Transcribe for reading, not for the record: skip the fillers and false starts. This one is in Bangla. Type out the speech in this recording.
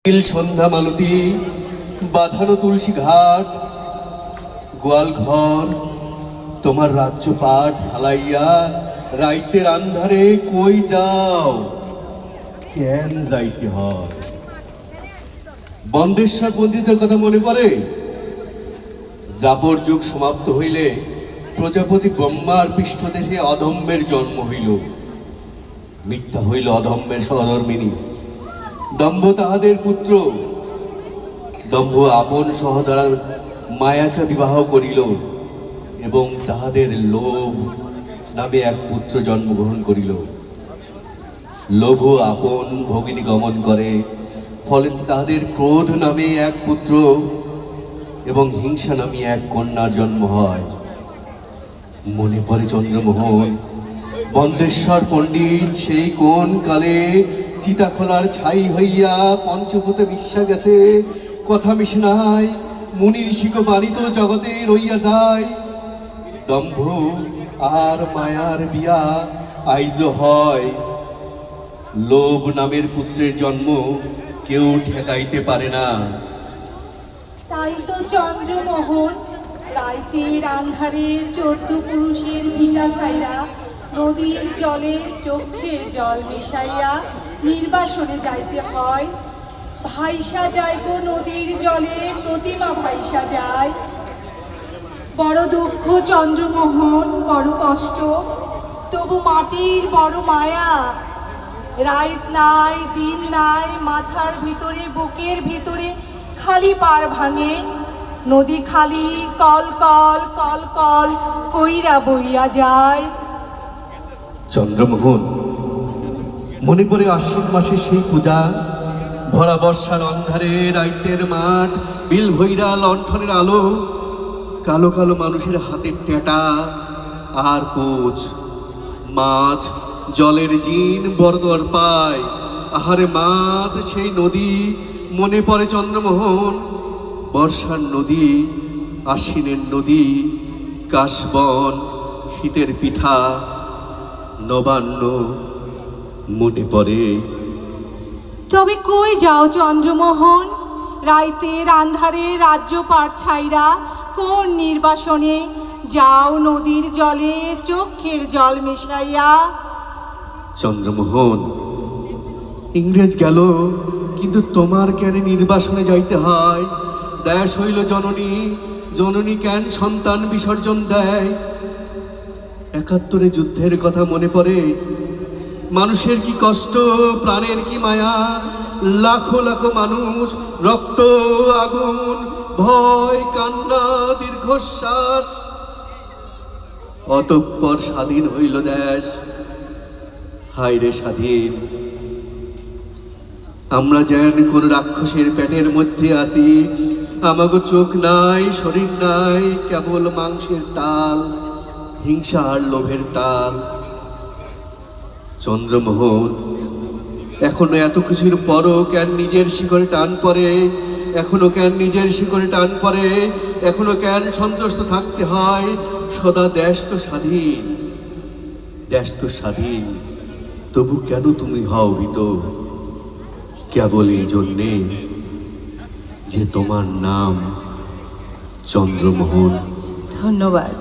সন্ধ্যা মালতী বাঁধানো তুলসী ঘাট গোয়াল ঘর তোমার রাজ্য পাঠ ঢালাইয়া রাইতের আন্ধারে কই যাও কেন যাইতে হয়? বন্দেশ্বর পণ্ডিতের কথা মনে পড়ে? দ্রাপর যুগ সমাপ্ত হইলে প্রজাপতি ব্রহ্মার পৃষ্ঠদেশে অধম্যের জন্ম হইল। মিথ্যা হইল অধম্যের সহধর্মিনী। দম্ভ তাহাদের পুত্র। দম্ভ আপন সহদরা মায়াকে বিবাহ করিল এবং তাহাদের লোভ নামে এক পুত্র জন্মগ্রহণ করিল। লোভ আপন ভগিনী গমন করে, ফলে তাহাদের ক্রোধ নামে এক পুত্র এবং হিংসা নামে এক কন্যার জন্ম হয়। মনে পড়ে চন্দ্রমোহন, বন্দেশ্বর পণ্ডিত সেই কোন কালে চিতাখোলার ছাই হইয়া পঞ্চভূতে মিশা গেছে, কথা মিশে নাই, মুনি ঋষিক বাণিত জগতে রইয়া যায়। দম্ভ আর মায়ার বিয়া আইজ হয়। লোভ নামের পুত্রের জন্ম কেউ ঠেকাইতে পারে না। তাই তো চন্দ্রমোহন রাইতের আন্ধারে 14 পুরুষের ভিটা ছাইরা নদীর জলে চোখের জল মিশাইয়া নির্বাসনে যাইতে হয়। ভাইসা যায় গো নদীর জলে প্রতিমা ভাইসা যায়। বড় দুঃখ চন্দ্রমোহন, বড় কষ্ট, তবু মাটির বড় মায়া। রাত নাই দিন নাই, মাথার ভিতরে বুকের ভিতরে খালি পার ভাঙে। নদী খালি কল কল কল কল কইরা বইয়া যায়। চন্দ্রমোহন, মনে পড়ে আশ্বিন মাসে সেই পূজা, ভরা বর্ষার অন্ধারে রাইতের মাঠ, বিল ভৈরা লণ্ঠনের আলো, কালো কালো মানুষের হাতের টেটা আর কোচ, মাছ জলের জিন বরদর পায়। আহারে মাছ সেই নদী, মনে পড়ে চন্দ্রমোহন, বর্ষার নদী, আশ্বিনের নদী, কাশবন, শীতের পিঠা, নবান্ন মনে পড়ে। তবে কই যাও চন্দ্রমোহন রাইতের আন্ধারে রাজ্য পাঠ ছাইরা? কোন নির্বাসনে যাও নদীর জলে চোখের জল মিশাইয়া? চন্দ্রমোহন, ইংরেজ গেল, কিন্তু তোমার কেন নির্বাসনে যাইতে হয়? দেশ হইল জননী, জননী কেন সন্তান বিসর্জন দেয়? ৭১ যুদ্ধের কথা মনে পড়ে? মানুষের কি কষ্ট, প্রাণের কি মায়া, লাখো লাখো মানুষ, রক্ত আগুন, ভয় কান্না দীর্ঘশ্বাস। অতঃপর স্বাধীন হইল দেশ। হায়রে স্বাধীন, আমরা যেন কোন রাক্ষসের পেটের মধ্যে আছি। আমাগো চোখ নাই, শরীর নাই, কেবল মাংসের তাল, হিংসা আর লোভের তাল। চন্দ্রমোহন, এখনো এত কিছুর পরও কেন নিজের শিকড়ে টান পড়ে? এখনো কেন নিজের শিকড়ে টান পড়ে? এখনো কেন সন্ত্রস্ত থাকতে হয়? সদা দেশ তো স্বাধীন, দেশ তো স্বাধীন, তবু কেন তুমি হও ভীত? কেবল এই জন্যে যে তোমার নাম চন্দ্রমোহন। ধন্যবাদ।